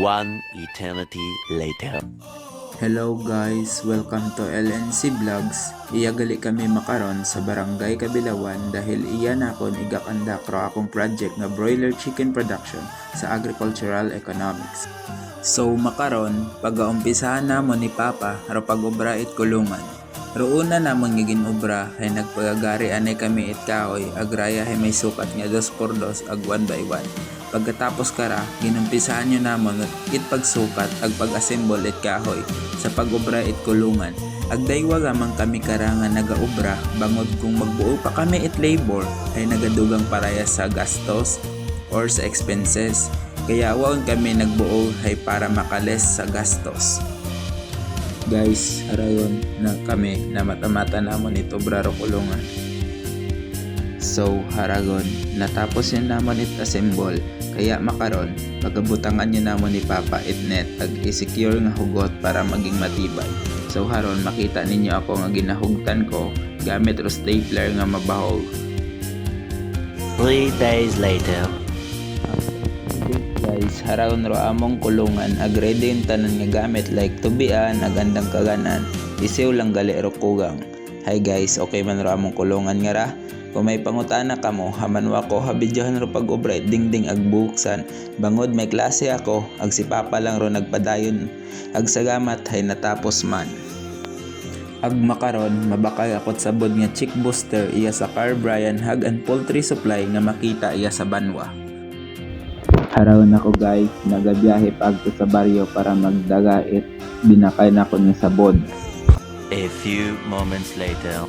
One eternity later. Hello guys, welcome to LNC Vlogs. Iya gali kami makaron sa Barangay Kabilawan dahil iya nakon igakandak ro akong project nga broiler chicken production sa agricultural economics. So makaron, pag-aumpisahan namon ni Papa ro pag-obra it kulungan. Roona namon nga ginobra ay nagpagagari anay kami it kahoy agraya ay may sukat nga 2x2 ag 1x1. Pagkatapos kara, ginumpisahan nyo namon it pagsukat ag pag-assemble it kahoy sa pag-obra it kulungan. Ag daywa gamang kami kara nga nagaobra bangod kung magbuo pa kami it labor ay nagadugang parehas sa gastos or sa expenses. Kaya waon kami nagbuo ay para makales sa gastos. Guys, harayon na kami na mata-mata namon ito obra ro kulungan. So haragon, natapos yun namon it assemble. Kaya makaron, pagabutangan nyo namon ni Papa it net ag i-secure nga hugot para maging matibay. So haron makita ninyo ako nga ginahugtan ko gamit ro stapler nga mabahog. 3 days later. Guys, haron ro among kulungan ag ready yung tanan nga gamit like tubian ag andang kaganan. Isiw lang gali ro kugang. Hi guys, okay man ro among kulungan nga ra? Kung may pangutana ka mo, hamanwa ko habidyohan ro pag-obra dingding ag buksan. Bangod may klase ako, ag si Papa lang ro nagpadayon. Ag sagamat hay natapos man. Ag makaron, mabakay akot sabod nga chick booster iya sa Car Bryan Hog and Poultry Supply nga makita iya sa Banwa. Harawon ako guys, nagabiyahe pagto sa baryo para magdagait. Binakay na ko ng sabod. A few moments later.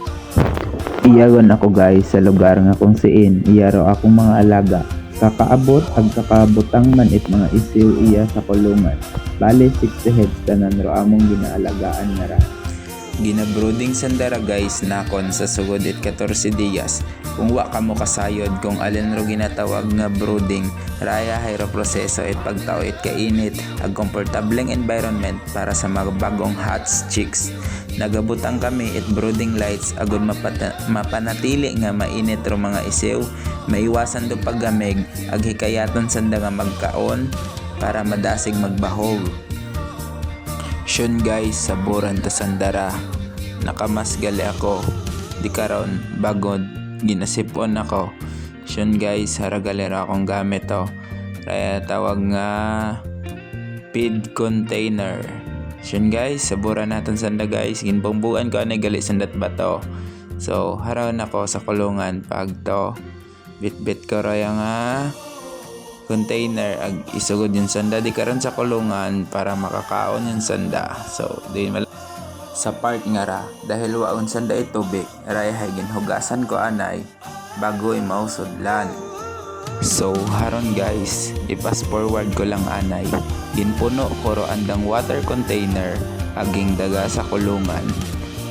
Iyagon ako guys sa lugar nga kung siin iyaro akong mga alaga. Kakaabot ag kakabutang man it mga isiw iya sa kulungan. Bale 60 heads tanan ro among ginaalagaan nga ra. Ginabrooding sandara guys nakon sa sugod it 14 días. Kung wa ka mo kasayod kung alin ro ginatawag nga brooding, raya hay ro proseso it pagtao it kainit ag komportableng environment para sa mga bagong hats chicks. Nagabutang kami it brooding lights agud mapanatili nga mainit ro mga isiw, maiwasan do paggamig ag hikayaton sanda nga magkaon para madasig magbahog. Shun guys, saburan ta sandara. Nakamas gali ako. Di karon bagod ginasipon ako. Shun guys, haragalera akong gamit to. Kaya tawag nga feed container. Shun guys, saburan natin sanda guys. Ginbongbuan ko anay gali sandat bato. So haron ako sa kulungan pag to. Bit-bit ko raya nga container ag isugod yung sanda di karon sa kulungan para makakaon yung sanda. So di sa part nga ra dahil waon sanda itubig raya hay ginhugasan ko anay bago imausudlan. So haron guys, i-fast forward ko lang anay. Ginpuno ko ro andang water container aging daga sa kulungan.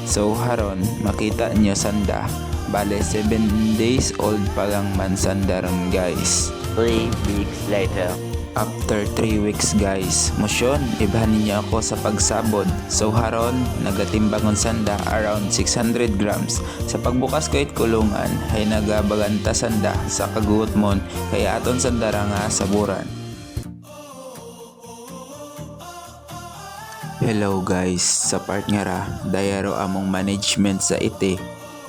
So haron makita nyo sanda. Bale 7 days old pa lang man sanda ron guys. 3 weeks later. After 3 weeks guys, musyon, ibahan niyo ako sa pagsabod. So haron, nagatimbangon sanda around 600 grams. Sa pagbukas ko it kulungan, ay nagabaganta sanda sa kaguot mon, kaya aton sanda ra nga saburan. Hello guys, sa part nga ra, dayaro among management sa ite.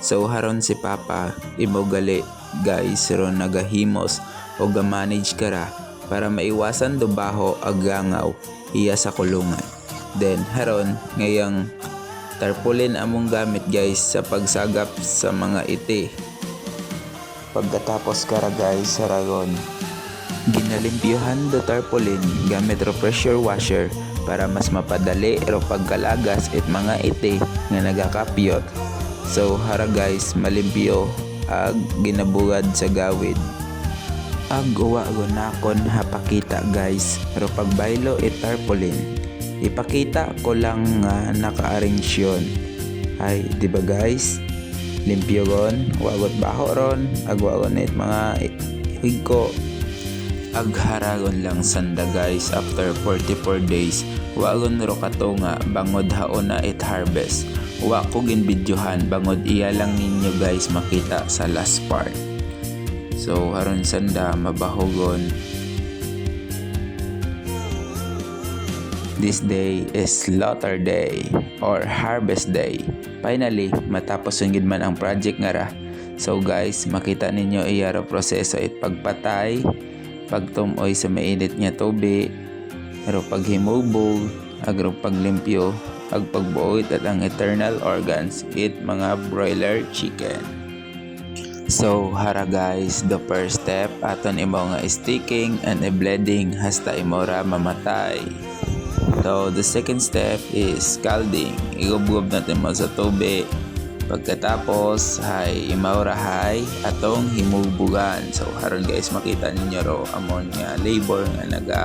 So haron si Papa, imogali guys, ro nagahimos o ga-manage kara para maiwasan do baho ag gangaw iya sa kulungan. Then haron ngayang tarpaulin among gamit guys sa pagsagap sa mga ite. Pagkatapos kara guys haragon, ginalimpyuhan do tarpaulin gamit ro pressure washer para mas mapadali ro pagkalagas it mga ite nga nagakapyot. So hara guys, malimpyo ag ginabugad sa gawid. Ag uwa gunakon hapakita guys, pero pagbaylo it tarpaulin. Ipakita ko lang nga naka-arrange yun. Ay, di ba guys? Limpyo gon, wagot baho ron, ag wagon it mga higko. Ag haragon lang sanda guys after 44 days. Wagon ro katunga bangod haon na it harvest. Wa ko ginbidyohan bangod iya lang ninyo guys makita sa last part. So haron sanda mabahogon This day is slaughter day or harvest day. Finally, matapos sungid man ang project nga ra. So guys, makita ninyo iyaro proseso it pagpatay, pagtumoy sa mainit nga tubig, aro paghimubog, agro paglimpyo, ag pagbuot at ang internal organs it mga broiler chicken. So hara guys, the first step aton imo nga sticking and bleeding hasta imora mamatay. So the second step is scalding. Igubgob natin mo sa tubig. Pagkatapos hay imaurahay atong himubugan. So haron guys makita ninyo ro amon nga labor nga naga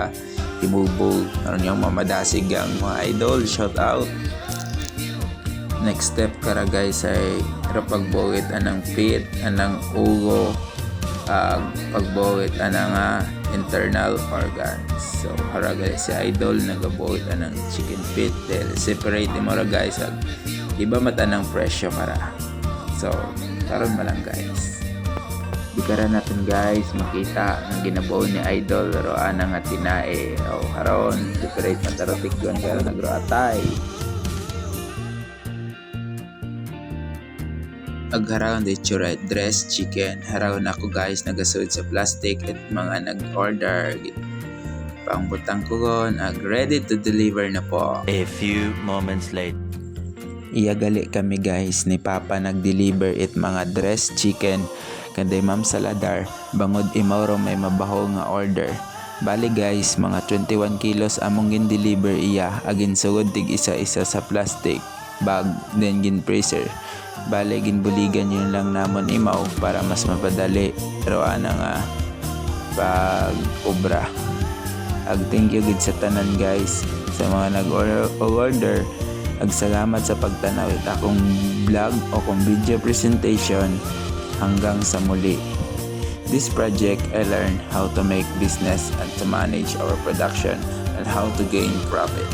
himubog. Haron yung mamadasig ang mga idol. Shout out. Next step kara guys ay pagbuwit anang pit, anang ugo, pagbuwit anang internal organs. So hara guys si idol nagabuwit anang chicken pit. Separate mo ra guys ag iba matanang presyo kara. So karon mo lang guys. Di kara natin guys makita ang ginabuo ni idol ro anang tinae. O haron separate matarotik gon kara nagro atay. Agharaw na itsura dressed chicken. Haraw na ako guys nagasud sa plastic at mga nag-order. Pangbutang ko gon ag ready to deliver na po. A few moments later. Iyagali kami guys ni Papa nag-deliver it mga dressed chicken kanday Ma'am Saladar bangod imawro may mabaho nga order. Bali guys mga 21 kilos among gin-deliver iya agin sugod tig isa-isa sa plastic bag then gin freezer. Bale ginbuligan yun lang namon imaw para mas mapadali pero ana nga pag-obra. Ag thank you gid sa tanan guys sa mga nag-order. Ag salamat sa pagtanaw it akong vlog o kung video presentation hanggang sa muli. This project I learned how to make business and to manage our production and how to gain profit.